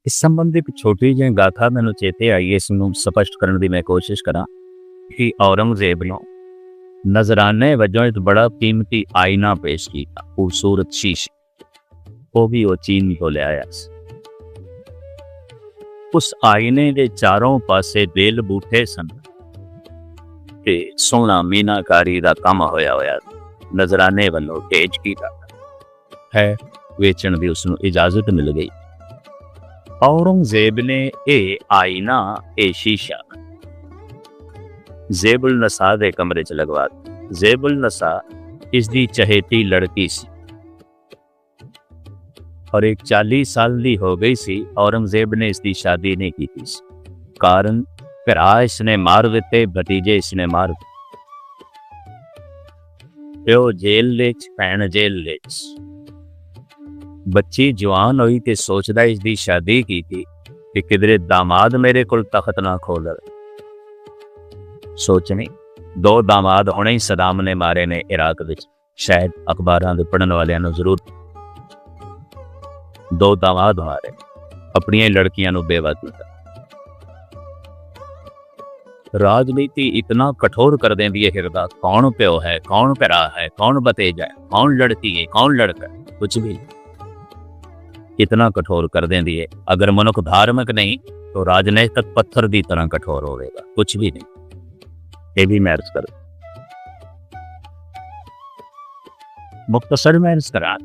इस संबंधी एक छोटी जी गाथा मैनू चेते आई, इसनू स्पष्ट करने की मैं कोशिश करा कि औरंगजेब ने नजराने वजों एक बड़ा कीमती आईना पेश किया, खूबसूरत शीशे, वो भी वो चीन को ले आया। उस आईने के चारों पासे बेल बूटे सन ते सोहना मीनाकारी का काम होया होया नजराने वालों तेज किया है, वेचण की उसनू इजाजत मिल गई। औरंगजेब ने ये आईना ये शीशा ज़ेबुल नसा के कमरे च लगवा दिया। ज़ेबुल नसा इसकी चहेती लड़की सी और एक 40 साल की हो गई सी। औरंगजेब ने इसकी शादी नहीं की थी, कारण भरा इसने मार दिते, भतीजे इसने मार दिते। प्यो जेल विच, भैन जेल विच। बच्ची जवान हुई तो सोचदा इसकी शादी की थी कि किधरे दामाद मेरे को तखत ना खोल। सोचनी 2 दामाद होने ही सदाम ने मारे ने इराक विच, शायद अखबारां दे पढ़न वालियां जरूर 2 दामाद मारे, अपनी लड़कियां नू बेवा किया। राजनीति इतना कठोर कर देंदी है हिरदा, कौन प्यो है, कौन भरा है, कौन भतीजा है, कौन लड़की है, कौन लड़का है, कुछ भी इतना कठोर कर देंदी है। अगर मनुख धार्मिक नहीं तो राजनीतिक पत्थर की तरह कठोर होगा, कुछ भी नहीं। ये भी मैं अर्ज कर मुख्तसर में अर्ज करा।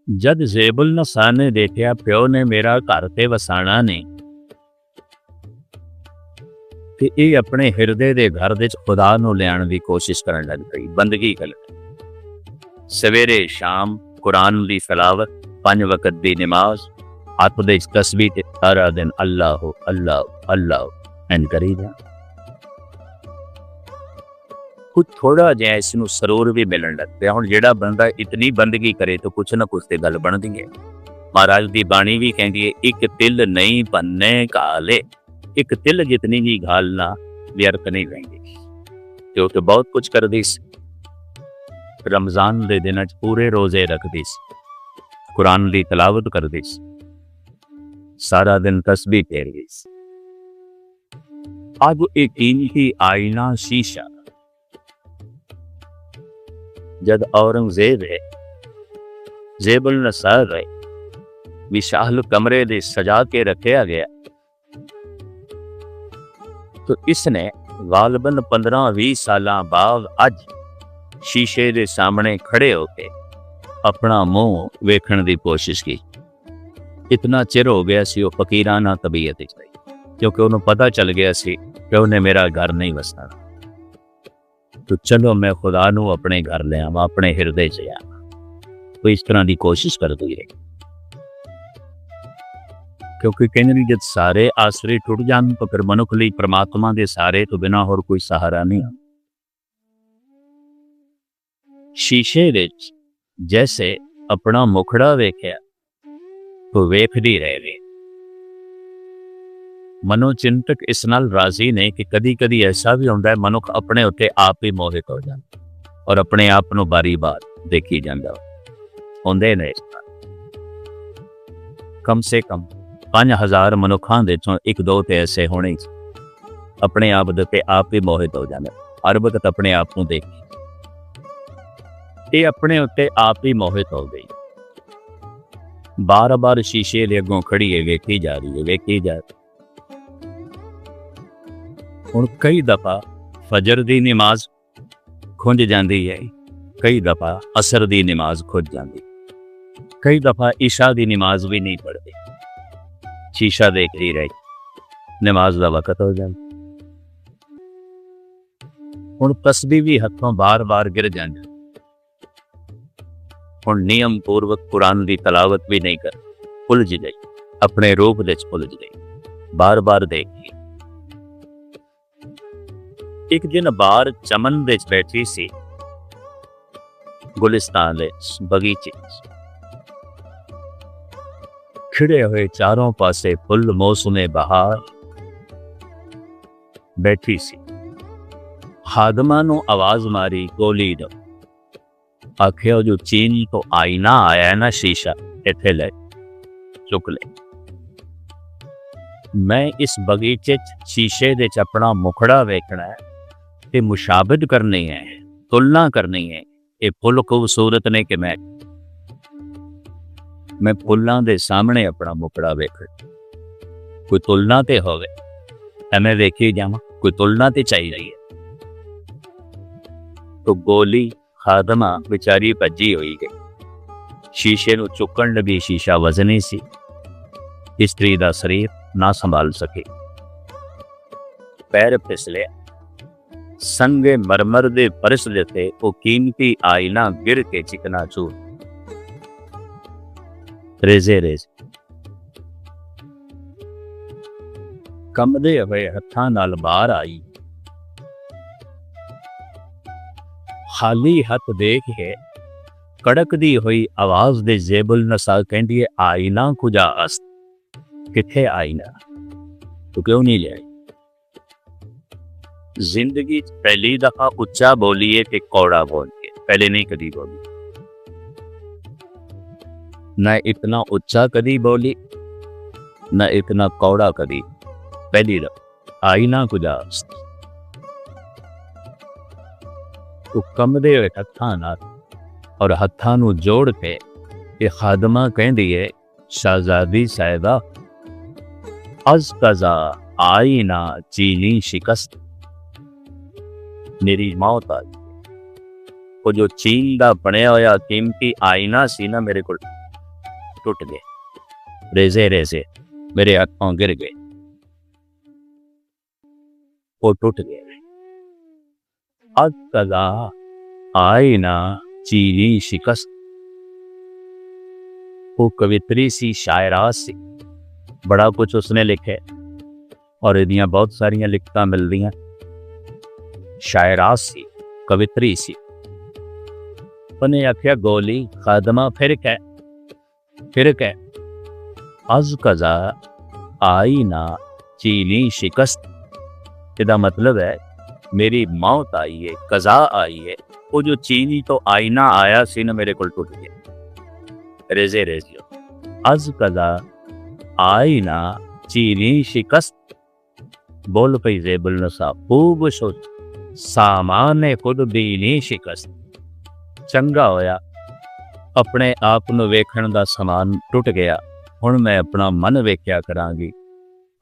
जद ज़ेबुल नसा ने देखा प्यो ने मेरा घर ते वसाना नहीं, ते ये अपने हिरदे दे घर दे खुदा नू लियाण की कोशिश करने लग पई, बंदगी कर। सवेरे शाम कुरान की तलावत, 5 वक्त की नमाज, हथ दे तस्बीह ते सारा दिन अल्लाह अल्लाह अल्लाह एन करी जा। कुछ थोड़ा जिहा इसनू सरूर भी मिलन लग पिया। हुण जिहड़ा बंदा इतनी बंदगी करे तो कुछ ना कुछ ते गल बनदी है। महाराज की बाणी भी कहती है, एक तिल नहीं भन्ने घाले, एक तिल जितनी भी घालना व्यर्थ नहीं रहेंगे। तो बहुत कुछ कर दी। रमजान के दिन पूरे रोजे रखती, कुरान की तलावत कर दी, सारा दिन तस्बीह फेर गई। अब एक कीमती आईना शीशा जद औरंगजेब है ज़ेबुल नसा है विशाल कमरे दे सजा के रखा गया, तो इसने गालबन 15-20 साल बाद अज शीशे के सामने खड़े होके अपना मुंह वेखण की कोशिश की। इतना चिर हो गया सी वो फकीराना तबीयत, क्योंकि उन्हें पता चल गया सी कि उन्हें मेरा घर नहीं वसना। तो चलो मैं खुदा नू अपने घर ले आवा, अपने हिरदे च आवा। तो इस तरह की कोशिश करती है, क्योंकि कहने जब सारे आसरे टुट जान तो फिर मनुख लई परमात्मा के सहारे तो बिना होर कोई सहारा नहीं। शीशे विच जैसे अपना मुखड़ा वेख्या तो वेखदी रह गई। मनोचिंतक इस नाल राजी ने कि कदी कदी ऐसा भी होता है मनुख अपने उत्ते आप ही मोहित हो जाता और अपने आप को बारी बार देखी जाता होंदे ने। कम से कम 5000 मनुखों दे चों 1-2 तो ऐसे होने अपने आप दे आप ही मोहित हो जाते। हर वक्त अपने आप को देखी, ये अपने उत्ते आप ही मोहित हो गई। बार बार शीशे के अगों खड़ी है, वेखी जा रही है, वेखी जा रही। हुण कई दफा फजर की नमाज खुंज जाती है, कई दफा असर की नमाज खुंज जाती, कई दफा ईशा की नमाज भी नहीं पढ़ती। शीशा देखती रही, नमाज का वक्त हो जाता। हुण तस्बीह भी हथों बार बार गिर जाती। हुण नियम पूर्वक कुरान की तलावत भी नहीं कर, उलझ गई, अपने रूप विच उलझ गई, बार बार देखी। एक दिन बाहर चमन विच बैठी सी, गुलिस्तान बगीचे खिड़े हुए चारों पासे फुल मौसमे बहार बैठी सी। खादमा नू आवाज मारी, गोली दो। आखिया जो चीन तो आईना आया है ना शीशा, इत्थे ले। चुक ले। मैं इस बगीचे च शीशे दे च अपना मुखड़ा वेखना है ते मुशाबित करनी है, तुलना करनी है। ये फुल खूबसूरत ने कि मैं फुल्लां दे सामने अपना मुखड़ा वेख, कोई तुलना ते होवे तां मैं वेखी जावां, कोई तुलना ते चाहिदी है। तो गोली खादमा बेचारी भज्जी हुई गई। शीशे नूं चुकण लगी, शीशा वजनी सी, स्त्री दा शरीर ना संभाल सके। पैर फिसलिया, संगे मरमर दे फर्श दे ते वो कीमती आईना गिर के चिकनाचूर, रेजे रेजे कंबदे हुए हत्थां नाल बाहर आई। खाली हथ देख के कड़कदी हुई आवाज दे जेबुल नसा कहंदी है, आईना कुजा अस्त, किथे आईना, तू क्यों नहीं ले आई? जिंदगी पहली दफा उच्चा बोलिए कि कौड़ा बोलिए, पहले नहीं कदी बोली। न इतना उच्चा कदी बोली, न इतना कौड़ा कदी, पहली दफा आईना कुजा अस्त। तो कंबदे हुए हत्थां नाल और हत्थां नूं जोड़ के ये खादमा कहंदी है, शहजादी साहिबा अज कजा आई ना चीनी शिकस्त, मेरी मौत आ गई। वो जो चीन का बनया होया कीमती आईना सी ना, मेरे को टूट गए, रेजे रेजे मेरे हाथों गिर गए, वो टूट गए। अज कजा आई ना चीनी शिकस्त। वो कवित्री सी, शायरा सी, बड़ा कुछ उसने लिखे और इदियां बहुत सारियां लिखतां मिलदियां। शायरा सी, कवित्री सी। पने आख्या गोली खादमा फिर कह अज कजा आई ना चीनी शिकस्त। इसदा मतलब है मेरी मौत आई है, कजा आई है। वो जो चीनी तो आईना आया सी ना, मेरे को टूट गया, रेजे रेजियो। अज कजा आई ना चीनी शिकस्त। बोल पई जेबुल नसा खूब सोच, सामान खुद बीनी शिकस्त। चंगा होया अपने आप नूं वेखण दा समान टुट गया, हुण मैं अपना मन वेख्या करांगी,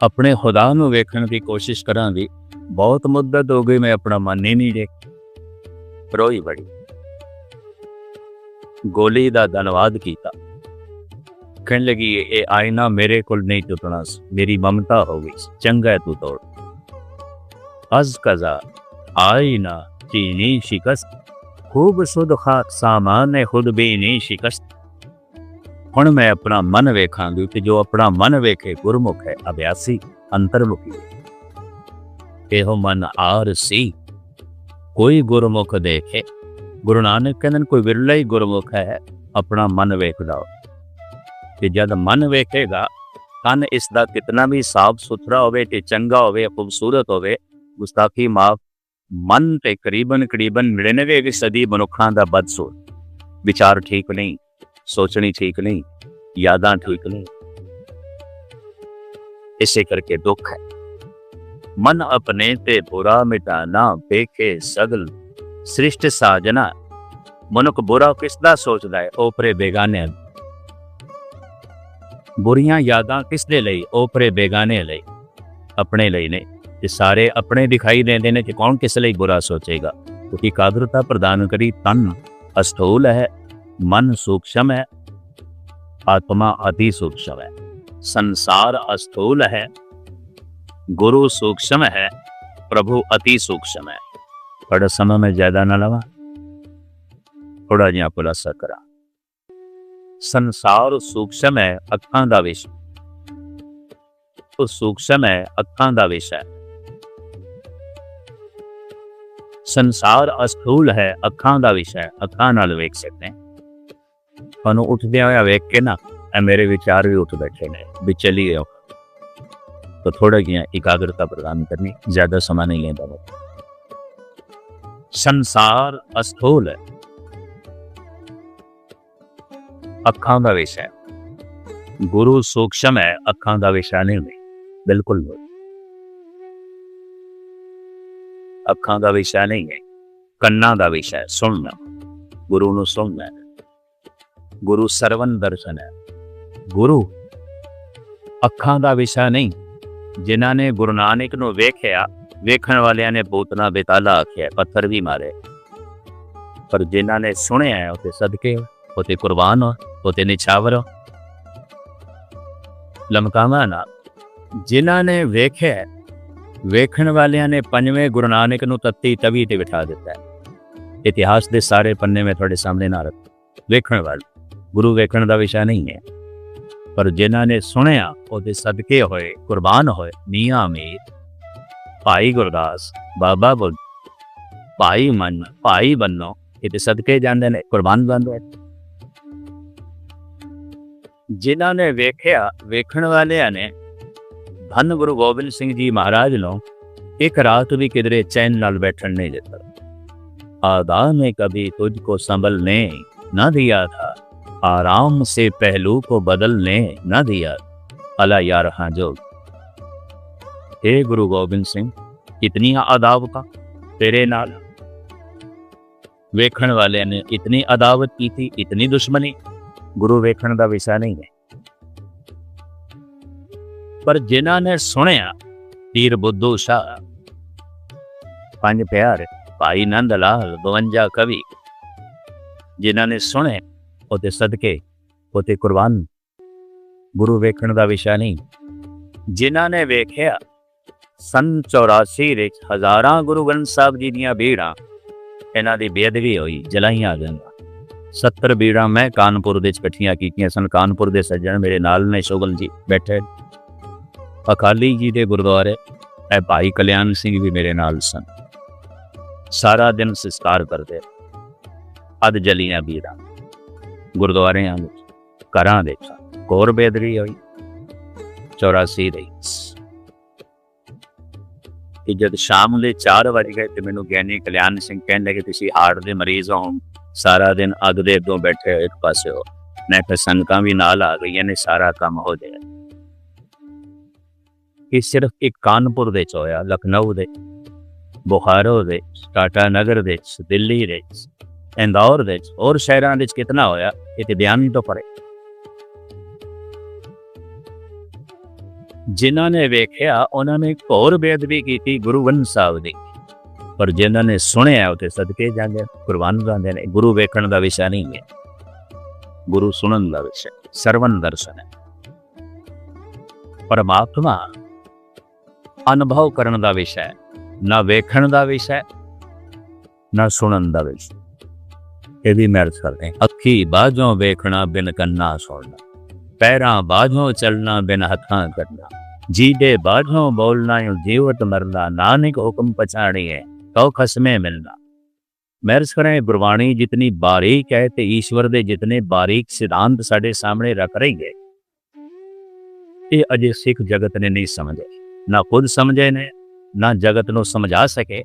अपने खुदा नूं वेखण की कोशिश करांगी। बहुत मुद्दत हो गई, मैं अपना मन ही नहीं देख। रोई बड़ी, गोली दा धन्नवाद कीता, कहन लगी ये आईना मेरे को नहीं टुटना, मेरी ममता हो गई, चंगा है तू तोड़। अज कजा आईना चीनी शिकस्त, खूब सुध खाक सामान है खुद भी नहीं शिकस्त। हुण मैं अपना मन वेखांगी कि जो अपना मन वेखे गुरमुख है अभ्यासी, अंतर्मुखी है। एहो मन आर सी, कोई गुरमुख देखे। गुरु नानक कहंदे कोई विरला ही गुरमुख है अपना मन वेखदा हो। कि जद मन वेखेगा, तन इसका कितना भी साफ सुथरा होवे ते चंगा होवे, खूबसूरत होवे, गुस्ताखी माफ। मन ते करीबन 99 सदी मनुखा दा बदसूर, विचार ठीक नहीं, सोचनी ठीक नहीं, यादां ठीक नहीं। इसे करके दुख है। मन अपने ते बुरा मिटाना, बेखे सगल सृष्ट साजना। मनुख बुरा किसदा सोचदा है, ओपरे बेगाने। बुरियां यादां किसदे लई, ओपरे बेगाने लई, अपने लई नहीं। ये सारे अपने दिखाई देते हैं कि कौन किस लिए बुरा सोचेगा। क्योंकि एकाग्रता प्रदान करी तन अस्थूल है, मन सूक्ष्म है, आत्मा अति सूक्ष्म है। संसार अस्थूल है, गुरु सूक्ष्म है, प्रभु अति सूक्ष्म है। थोड़ा समय में ज्यादा ना लगा, थोड़ा जिहा खुलासा करा। संसार सूक्ष्म है, अखां दा विषय तो सूक्ष्म है, अखां दा विषय। संसार अस्थूल है, अखां दा विषय, अखां नाल वेख सकते हैं। तुहानू उठदिया होया वेख के ना मेरे विचार भी उठ बैठे ने, भी चलिए तो थोड़ा जिहा एकाग्रता प्रदान करनी, ज्यादा समय नहीं लेता। संसार अस्थूल है, अखां दा विषय। गुरु सूक्ष्म है, अखां का विषय नहीं है। बिल्कुल अखां का विषय नहीं है, कन्ना का विषय है, सुनना। गुरु नूं सुनना है। गुरु सरवन दर्शन है। गुरु अखां का विषय नहीं। जिन्हां ने गुरु नानक नूं वेख्या, वेखण वालियां ने पूतना बेताला आख्या, पत्थर भी मारे, पर जिन्हां ने सुनिया है उते सदके हो, उते कुर्बान हो, उते निछावर हो। लमकावा ना। जिन्हां ने वेख्या, वेखण वालियां ने पंजवें गुरु नानक नूं तत्ती तवी ते बिठा दिता है। इतिहास के सारे पन्ने में थोड़े सामने ना रख। वेखण वाले गुरु वेखण का विषय नहीं है, पर जिन्हां ने सुनिया उहदे सदके होए, कुर्बान होए। मियां मीर, भाई गुरदास, बाबा बुद्ध, भाई मन, भाई बन्नो, ये सदके जाते हैं, कुर्बान जाते हैं। जिन्हां ने वेख्या, वेखण वालियां ने धन गुरु गोबिंद सिंह जी महाराज नो एक रात भी किधरे चैन नाल बैठन नहीं देता। आदा में कभी तुझको संभलने न दिया था, आराम से पहलू को बदलने न दिया। अला यार हाँ जो। हे गुरु गोबिंद सिंह, कितनी अदावत तेरे नाल। वेखण वाले ने इतनी अदावत की थी, इतनी दुश्मनी। गुरु वेखण का विषय नहीं है, पर जिन्हां ने सुनिया, तीर बुद्धू शाह, पंज प्यार, भाई नंद लाल, 52 कवि, जिन्हां ने सुने उते सदके, उते कुर्बान। गुरु वेखण का विषय नहीं। जिन्हां ने वेख्या, सन 84 विच हज़ारां गुरु ग्रंथ साहब जी दीयां भीड़ां, इन्हां दी बेअदबी होई, जलाईयां गईयां। 70 भीड़ां मैं कानपुर दे इकट्ठियां कीतियां सन। कानपुर दे सज्जण मेरे नाल ने, शोगल जी बैठे, अकाली जी दे गुरुद्वारे भाई कल्याण सिंह भी मेरे नाल सन। सारा दिन संस्कार करते, अद जलियां भीड़ां गुरुद्वारियां घरां दे घोर बेअदबी होई 84 दे। कि जब शाम ले 4 बज गए तो मैनू ज्ञानी कल्याण सिंह कहने लगे, तुसीं हार्ट दे मरीज हो, सारा दिन अग दे अगों बैठे हो, एक पासे हो। मैं फिर संगतां भी नाल आ गई ने, सारा काम हो जाए। कि सिर्फ एक कानपुर दे होया, लखनऊ दे, बुखारो दे, टाटा नगर दे, दिल्ली दे, इंदौर दे, और शहरां दे कितना होया, ये बयान तो पड़े। जिन्हां ने वेख्या, उन्होंने घोर बेअदबी की थी गुरु ग्रंथ साहब दी, पर जिन्हां ने सुनिया उते सदके जांदे, कुर्बान जांदे ने। गुरु वेखण का विषय नहीं है, गुरु सुनन का विषय, सरवन दर्शन है। परमात्मा अनुभव करने का विषय, ना वेखण का विषय, ना सुनन का विषय। ये भी मैच करते हैं। अखी बाजों वेखना बिन कन्ना सुनना, पैरां बाजों चलना बिन हथां करना, जीदे बाजों बोलना यूं जीवत मरना, नानक हुक्म पछाड़ी है तो खसमे मिलना। मैरस करें, गुरबाणी जितनी बारीक है तो ईश्वर दे जितने बारीक सिद्धांत साडे सामने रख रही है, ये अजे सिख जगत ने नहीं समझे, ना खुद समझे ने, ना जगत नूं समझा सके।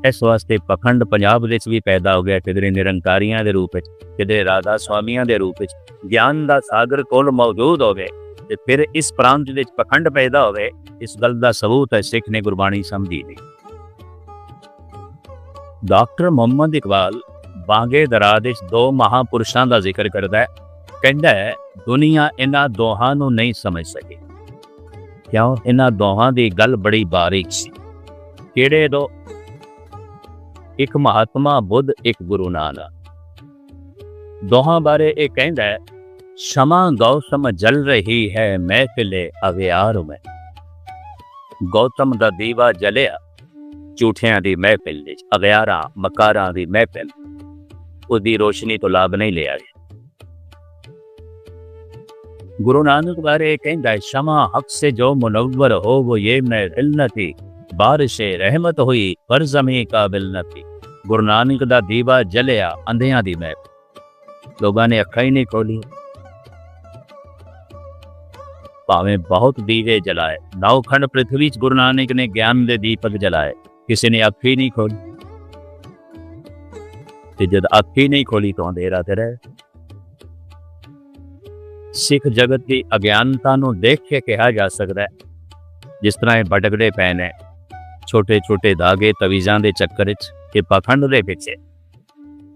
इस वास्ते पखंड पंजाब विच भी पैदा हो गया, किधरे निरंकारियां दे रूप विच, किधरे राधा स्वामियां दे रूप विच। ज्ञान दा सागर कोल मौजूद होवे ते फिर इस प्रांत विच पखंड पैदा होवे, इस गल दा सबूत है सिख ने गुरबाणी समझी नहीं। डॉक्टर मोहम्मद इकबाल बांगे दराज विच 2 महापुरुषां दा जिक्र करदा है, कहंदा है दुनिया इन्हां दोहां नूं नहीं समझ सकी। क्यों? इन्हां दोहां दी गल बड़ी बारीक सी। किहड़े दो? एक महात्मा बुद्ध, एक गुरु नानक। दोहां बारे एक कहंदा है, क्षमा गौतम जल रही है महफिले अगियार में। गौतम दा दीवा जलिया झूठियां दी महफिल विच, अगियारां मकारां दी महफिल, उसदी रोशनी तो लाभ नहीं लिया। गुरु नानक बारे कहंदा है, क्षमा हक से जो मुनव्वर हो वो ये महफिल न थी, बारिशे रहमत हुई पर ज़मी काबिल न थी। गुरु नानक दा दीवा जलिया अंधियां दी महफिल, लोगों ने अखां ही नहीं खोली। भावें बहुत दीवे जलाए, 9 खंड पृथ्वी च गुरु नानक ने ज्ञान दे दीपक जलाए, किसी ने अख ही नहीं खोली। ते जद अख ही नहीं खोली तो अंधेरा ते रहे। ਸਿੱਖ ਜਗਤ ਦੀ ਅਗਿਆਨਤਾ ਨੂੰ ਦੇਖ ਕੇ ਕਿਹਾ ਜਾ ਸਕਦਾ ਹੈ, ਜਿਸ ਤਰ੍ਹਾਂ ਇਹ ਭਟਕਦੇ ਪਏ ਨੇ ਛੋਟੇ ਛੋਟੇ ਧਾਗੇ ਤਵੀਜ਼ਾਂ ਦੇ ਚੱਕਰ 'ਚ, ਇਹ ਪਾਖੰਡ ਦੇ ਪਿੱਛੇ,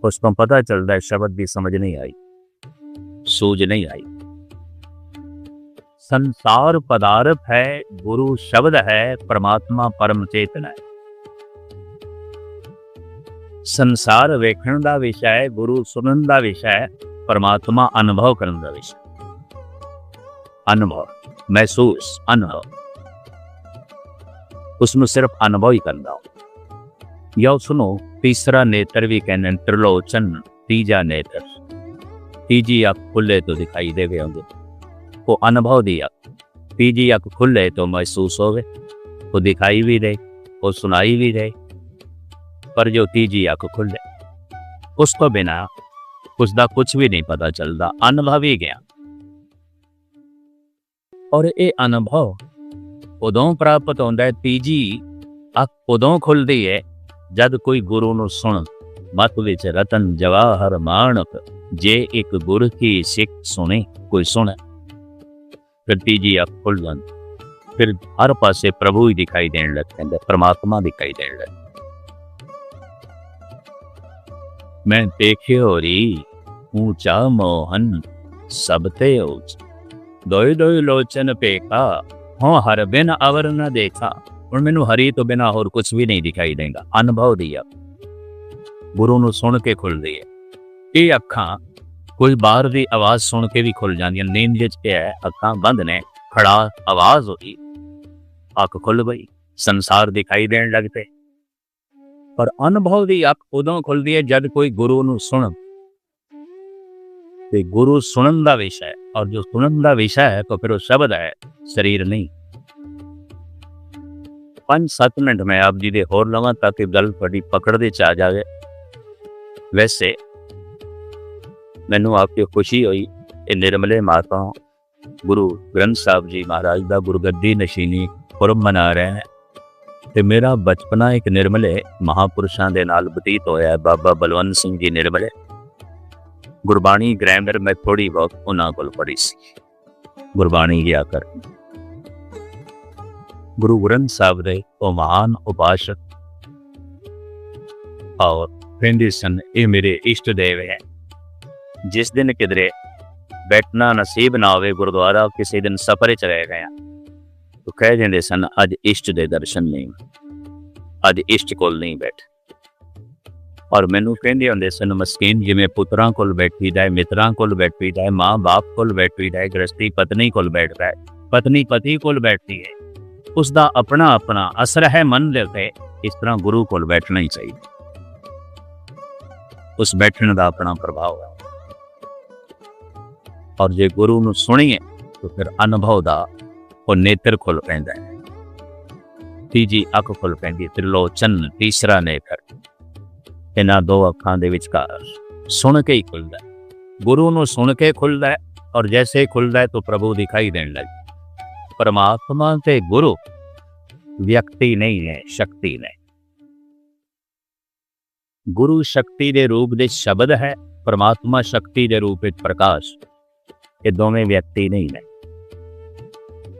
ਉਸ ਤੋਂ ਪਤਾ ਚੱਲਦਾ ਹੈ ਸ਼ਬਦ ਦੀ ਸਮਝ ਨਹੀਂ ਆਈ, ਸੂਝ ਨਹੀਂ ਆਈ। ਸੰਸਾਰ ਪਦਾਰਥ ਹੈ, ਗੁਰੂ ਸ਼ਬਦ ਹੈ, ਪਰਮਾਤਮਾ ਪਰਮ ਚੇਤਨ ਹੈ। ਸੰਸਾਰ ਵੇਖਣ ਦਾ ਵਿਸ਼ਾ ਹੈ, ਗੁਰੂ ਸੁਣਨ ਦਾ ਵਿਸ਼ਾ ਹੈ, ਪਰਮਾਤਮਾ ਅਨੁਭਵ ਕਰਨ ਦਾ ਵਿਸ਼ਾ। ਅਨੁਭਵ, ਮਹਿਸੂਸ, ਅਨੁਭਵ, ਉਸਨੂੰ ਸਿਰਫ ਅਨੁਭਵ ਹੀ ਕਰਦਾ ਹੋ। ਜਾਂ ਉਸਨੂੰ ਤੀਸਰਾ ਨੇਤਰ ਵੀ ਕਹਿੰਦੇ, ਤ੍ਰਿਲੋਚਨ, ਤੀਜਾ ਨੇਤਰ, ਤੀਜੀ ਅੱਖ ਖੁੱਲੇ ਤੋਂ ਦਿਖਾਈ ਦੇਵੇ ਹੁੰਦੇ, ਉਹ ਅਨੁਭਵ ਦੀ ਅੱਖ। ਤੀਜੀ ਅੱਖ ਖੁੱਲੇ ਤੋਂ ਮਹਿਸੂਸ ਹੋਵੇ, ਉਹ ਦਿਖਾਈ ਵੀ ਦੇ, ਉਹ ਸੁਣਾਈ ਵੀ ਦੇ। ਪਰ ਜੋ ਤੀਜੀ ਅੱਖ ਖੁੱਲੇ, ਉਸ ਤੋਂ ਬਿਨਾਂ ਉਸਦਾ ਕੁਝ ਵੀ ਨਹੀਂ ਪਤਾ ਚੱਲਦਾ, ਅਨੁਭਵ ਹੀ ਗਿਆ। ਔਰ ਇਹ ਅਨੁਭਵ ਉਦੋਂ ਪ੍ਰਾਪਤ ਹੁੰਦਾ ਹੈ, ਤੀਜੀ ਅੱਖ ਉਦੋਂ ਖੁੱਲਦੀ ਹੈ ਜਦ ਕੋਈ ਗੁਰੂ ਨੂੰ ਸੁਣ। ਮਤ ਵਿੱਚ ਰਤਨ ਜਵਾਹਰ ਮਾਣਕ, ਜੇ ਇੱਕ ਗੁਰ ਕੀ ਸਿੱਖ ਸੁਣੇ, ਕੋਈ ਸੁਣੇ, ਫਿਰ ਤੀਜੀ ਅੱਖ ਖੁੱਲ ਜਾਂਦੀ, ਫਿਰ ਹਰ ਪਾਸੇ ਪ੍ਰਭੂ ਹੀ ਦਿਖਾਈ ਦੇਣ ਲੱਗ ਪੈਂਦਾ, ਪਰਮਾਤਮਾ ਦਿਖਾਈ ਦੇਣ ਲੱਗ। ਮੈਂ ਦੇਖਿਓ ਰੀ ਊਚਾ ਮੋਹਨ ਸਭ ਤੇ ਊਚ, ਦੋਇ ਦੋਇ ਲੋਚਨ ਪੇਖਾ, ਹਾਂ ਹਰ ਬਿਨ ਅਵਰ ਨਾ ਦੇਖਾ। ਹੁਣ ਮੈਨੂੰ ਹਰੀ ਤੋਂ ਬਿਨਾਂ ਹੋਰ ਕੁਝ ਵੀ ਨਹੀਂ ਦਿਖਾਈ ਦੇਗਾ। ਅਨੁਭਵ ਦੀ ਆ, ਗੁਰੂ ਨੂੰ ਸੁਣ ਕੇ ਖੁੱਲਦੀ ਹੈ। ਇਹ ਅੱਖਾਂ ਕੋਈ ਬਾਹਰ ਦੀ ਆਵਾਜ਼ ਸੁਣ ਕੇ ਵੀ ਖੁੱਲ ਜਾਂਦੀਆਂ। ਨੀਂਦ ਵਿੱਚ ਹੈ, ਅੱਖਾਂ ਬੰਦ ਨੇ, ਖੜਾ ਆਵਾਜ਼ ਹੋਈ, ਅੱਖ ਖੁੱਲ ਗਈ, ਸੰਸਾਰ ਦਿਖਾਈ ਦੇਣ ਲੱਗ ਪਏ। ਪਰ ਅਨੁਭਵ ਦੀ ਅੱਖ ਉਦੋਂ ਖੁੱਲਦੀ ਹੈ ਜਦ ਕੋਈ ਗੁਰੂ ਨੂੰ ਸੁਣ, ਤੇ ਗੁਰੂ ਸੁਣਨ ਦਾ ਵਿਸ਼ਾ ਹੈ। ਔਰ ਜੋ ਸੁਣਨ ਦਾ ਵਿਸ਼ਾ ਹੈ ਤਾਂ ਫਿਰ ਉਹ ਸ਼ਬਦ ਹੈ, ਸਰੀਰ ਨਹੀਂ। 5-7 ਮਿੰਟ ਮੈਂ ਆਪ ਜੀ ਦੇ ਹੋਰ ਲਵਾਂ ਤਾਂ ਕਿ ਗੱਲ ਤੁਹਾਡੀ ਪਕੜ ਦੇ ਚ ਆ ਜਾਵੇ। ਵੈਸੇ ਮੈਨੂੰ ਆਪ ਕੀ ਖੁਸ਼ੀ ਹੋਈ, ਇਹ ਨਿਰਮਲੇ ਮਾਤਾ ਗੁਰੂ ਗ੍ਰੰਥ ਸਾਹਿਬ ਜੀ ਮਹਾਰਾਜ ਦਾ ਗੁਰਗੱਦੀ ਨਸ਼ੀਨੀ ਪੁਰਬ ਮਨਾ ਰਹੇ ਹੈ, ਤੇ ਮੇਰਾ ਬਚਪਨਾ ਇੱਕ ਨਿਰਮਲੇ ਮਹਾਪੁਰਸ਼ਾਂ ਦੇ ਨਾਲ ਬਤੀਤ ਹੋਇਆ। ਬਾਬਾ ਬਲਵੰਤ ਸਿੰਘ ਜੀ ਨਿਰਮਲੇ, ਗੁਰਬਾਣੀ ਗ੍ਰਾਮਰ ਮੈਂ ਥੋੜੀ ਬਹੁਤ ਉਹਨਾਂ ਕੋਲ ਪੜ੍ਹੀ ਸੀ, ਗੁਰਬਾਣੀ ਗਿਆ ਕਰ। ਗੁਰੂ ਗ੍ਰੰਥ ਸਾਹਿਬ ਦੇ ਉਹ ਮਹਾਨ ਉਪਾਸ਼ਕ ਔਰ ਕਹਿੰਦੇ ਸਨ, ਇਹ ਮੇਰੇ ਇਸ਼ਟ ਦੇਵ ਹੈ। ਜਿਸ ਦਿਨ ਕਿਧਰੇ ਬੈਠਣਾ ਨਸੀਬ ਨਾ ਹੋਵੇ ਗੁਰਦੁਆਰਾ, ਕਿਸੇ ਦਿਨ ਸਫ਼ਰ 'ਚ ਰਹਿ ਗਿਆ, ਤਾਂ ਕਹਿ ਜਾਂਦੇ ਸਨ, ਅੱਜ ਇਸ਼ਟ ਦੇ ਦਰਸ਼ਨ ਨਹੀਂ, ਅੱਜ ਇਸ਼ਟ ਕੋਲ ਨਹੀਂ ਬੈਠ। ਔਰ ਮੈਨੂੰ ਕਹਿੰਦੇ ਹੁੰਦੇ ਸਨ, ਮਸਕੀਨ ਜਿਵੇਂ ਪੁੱਤਰਾਂ ਕੋਲ ਬੈਠੀਦਾ ਹੈ, ਮਿੱਤਰਾਂ ਕੋਲ ਬੈਠੀਦਾ ਹੈ, ਮਾਂ ਬਾਪ ਕੋਲ ਬੈਠੀਦਾ ਹੈ, ਗ੍ਰਸਤੀ ਪਤਨੀ ਕੋਲ ਬੈਠਦਾ ਹੈ, ਪਤਨੀ ਪਤੀ ਕੋਲ ਬੈਠਦੀ ਹੈ, ਉਸਦਾ ਆਪਣਾ ਆਪਣਾ ਅਸਰ ਹੈ ਮਨ ਦੇ ਉੱਤੇ। ਇਸ ਤਰ੍ਹਾਂ ਗੁਰੂ ਕੋਲ ਬੈਠਣਾ ਹੀ ਚਾਹੀਦਾ, ਉਸ ਬੈਠਣ ਦਾ ਆਪਣਾ ਪ੍ਰਭਾਵ ਹੈ। ਔਰ ਜੇ ਗੁਰੂ ਨੂੰ ਸੁਣੀਏ ਤਾਂ ਫਿਰ ਅਨੁਭਵ ਦਾ ਉਹ ਨੇਤਰ ਖੁੱਲ ਪੈਂਦਾ ਹੈ, ਤੀਜੀ ਅੱਖ ਖੁੱਲ ਪੈਂਦੀ ਹੈ, ਤ੍ਰਿਲੋਚਨ, ਤੀਸਰਾ ਨੇਤਰ। ਇਹਨਾਂ ਦੋ ਅੱਖਾਂ ਦੇ ਵਿਚਕਾਰ ਸੁਣ ਕੇ ਹੀ ਖੁੱਲਦਾ ਹੈ, ਗੁਰੂ ਨੂੰ ਸੁਣ ਕੇ ਖੁੱਲਦਾ ਹੈ। ਔਰ ਜੈਸੇ ਖੁੱਲਦਾ ਹੈ ਤਾਂ ਪ੍ਰਭੂ ਦਿਖਾਈ ਦੇਣ ਲੱਗ। ਪਰਮਾਤਮਾ ਤੇ ਗੁਰੂ ਵਿਅਕਤੀ ਨਹੀਂ ਹੈ, ਸ਼ਕਤੀ ਨੇ। ਗੁਰੂ ਸ਼ਕਤੀ ਦੇ ਰੂਪ ਦੇ ਸ਼ਬਦ ਹੈ, ਪਰਮਾਤਮਾ ਸ਼ਕਤੀ ਦੇ ਰੂਪ ਵਿੱਚ ਪ੍ਰਕਾਸ਼। ਇਹ ਦੋਵੇਂ ਵਿਅਕਤੀ ਨਹੀਂ ਨੇ।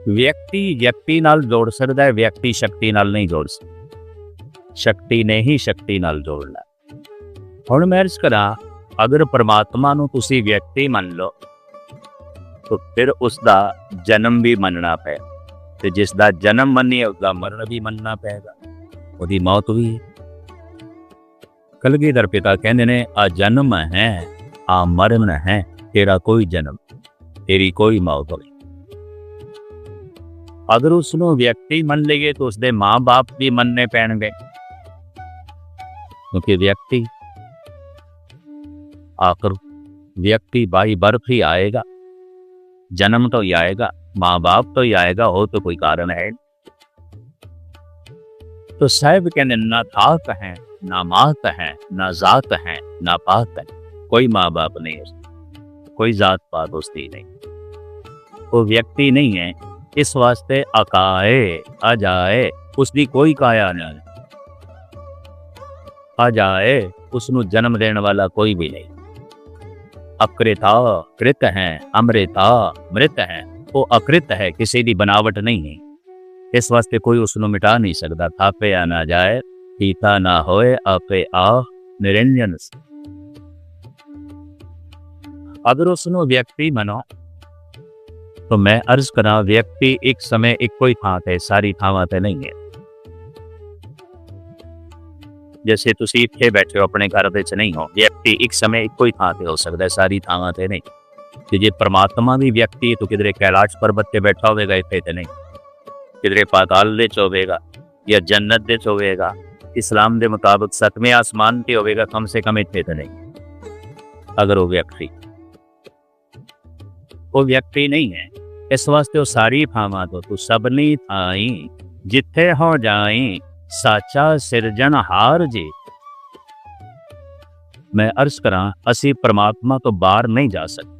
ਵਿਅਕਤੀ ਵਿਅਕਤੀ ਨਾਲ ਜੋੜ ਸਕਦਾ ਹੈ, ਵਿਅਕਤੀ ਸ਼ਕਤੀ ਨਾਲ ਨਹੀਂ ਜੋੜ ਸਕਦਾ। ਸ਼ਕਤੀ ਨੇ ਹੀ ਸ਼ਕਤੀ ਨਾਲ ਜੋੜਨਾ। ਹੁਣ ਮੈਂ ਅਰਜ਼ ਕਰਾਂ, ਅਗਰ ਪਰਮਾਤਮਾ ਨੂੰ ਤੁਸੀਂ ਵਿਅਕਤੀ ਮੰਨ ਲਓ ਤਾਂ ਫਿਰ ਉਸਦਾ ਜਨਮ ਵੀ ਮੰਨਣਾ ਪਏ, ਤੇ ਜਿਸ ਦਾ ਜਨਮ ਮੰਨੀਏ ਉਸਦਾ ਮਰਨ ਵੀ ਮੰਨਣਾ ਪਏਗਾ, ਉਹਦੀ ਮੌਤ ਵੀ। ਕਲਗੀਧਰ ਪਿਤਾ ਕਹਿੰਦੇ ਨੇ, ਆ ਜਨਮ ਹੈ, ਆ ਮਰਨ ਹੈ, ਤੇਰਾ ਕੋਈ ਜਨਮ, ਤੇਰੀ ਕੋਈ ਮੌਤ ਹੋਈ। ਅਗਰ ਉਸਨੂੰ ਵਿਅਕਤੀ ਮੰਨ ਲਈਏ ਤਾਂ ਉਸਦੇ ਮਾਂ ਬਾਪ ਵੀ ਮੰਨਣੇ ਪੈਣਗੇ, ਕਿਉਂਕਿ ਵਿਅਕਤੀ आखिर व्यक्ति बाई बर्फ ही आएगा, जन्म तो ही आएगा, माँ बाप तो ही आएगा, हो तो कोई कारण है। तो साहब कहने ना धात है, ना मात है, ना जात है, ना पात है, कोई माँ बाप नहीं है, कोई जात पात उसकी नहीं, वो व्यक्ति नहीं है। इस वास्ते अकाए आ जाए, उसकी कोई काया नहीं, आ जाए उसनू जन्म देने वाला कोई भी नहीं। अकृता कृत है, अमृता मृत है। वो अकृत है, किसी की बनावट नहीं है, इस वास्ते कोई उसनों मिटा नहीं सकता। थापे ना जाए पीता ना होए, आपे आ निरंजन। अगर उसनों व्यक्ति मनो तो मैं अर्ज करा, व्यक्ति एक समय एक ही थां ते, सारी थावां ते नहीं है। जैसे तुसी इत्थे बैठे हो अपने घर दे च नहीं हो, व्यक्ति एक समय एक ही थां ते हो सकता है, सारी थावां ते नहीं। ते जे परमात्मा भी व्यक्ति है तो किधरे कैलाश पर्वत ते बैठा होगा, इत्थे ते नहीं, किधरे पाताल दे च होवेगा या जन्नत दे च होवेगा, इस्लाम दे मुताबिक 7वें आसमान ते होवेगा, कम से कम इत्थे ते नहीं। अगर वो व्यक्ति नहीं है, इस वास्ते वो सारी थावां तो तू सबनी थाई जिथे हो जाई, साचा सिरजनहार जी। मैं अर्ज करा, असी परमात्मा तो बाहर नहीं जा सकते,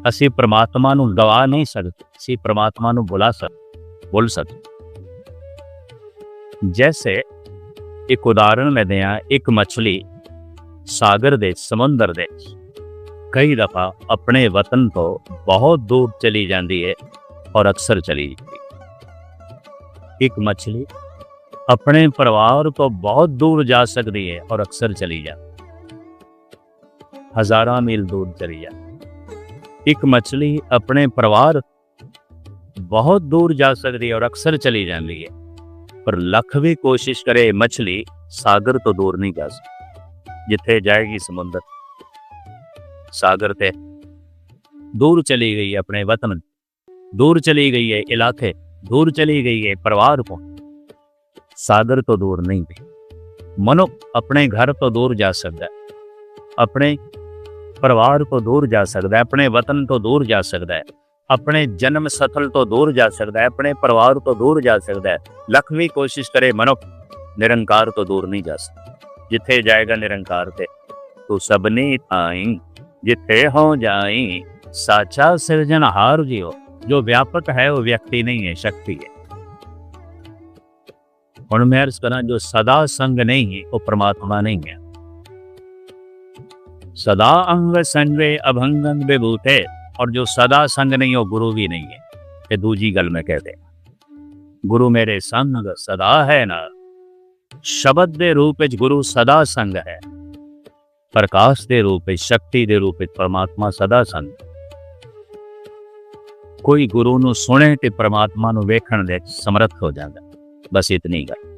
असी परमात्मा नू गवा नहीं सकते, असी परमात्मा नू बोल सकते। जैसे एक उदाहरण मैं दिया, एक मछली सागर दे समुंदर दे कई दफा अपने वतन तो बहुत दूर चली जाती है और अक्सर चली जाती है। एक मछली अपने परिवार तो बहुत दूर जा सकती है और अक्सर चली जाती, हजारों मील दूर चली जाती। एक मछली अपने परिवार बहुत दूर जा सकती है और अक्सर चली जाती है, पर लख भी कोशिश करे मछली सागर तो दूर नहीं जा सकती। जिथे जाएगी समुंदर, सागर ते दूर चली गई है, अपने वतन दूर चली गई है, इलाके दूर चली गई है, परिवार को। सागर तो दूर नहीं गई। मनुष्य अपने घर तो दूर जा सकता है, अपने परिवार तो दूर जा सकता है, अपने वतन तो दूर जा सकता है, अपने जन्म स्थल तो दूर जा सकता है, अपने परिवार तो दूर जा सकता है। लख भी कोशिश करे मनुष्य, निरंकार तो दूर नहीं जा सकता। जिथे जाएगा निरंकार ते, तो सबने आई जिथे हो जाई, साचा सिरजनहार जी हो। जो व्यापक है वो व्यक्ति नहीं है, शक्ति है। हुण मैं अर्ज करा, जो सदा संग नहीं है वो परमात्मा नहीं है। सदा अंग संगे अभंगन विभूते, और जो सदा संग नहीं हो गुरु भी नहीं है। ये दूजी गल मैं कहते, गुरु मेरे संग सदा है ना, शब्द दे रूप विच गुरु सदा संग है, प्रकाश दे रूप विच, शक्ति दे रूप विच परमात्मा सदा संग। कोई गुरु नू सुने ते परमात्मा नू वेखण दे समर्थ हो जाता। बस इतनी गल।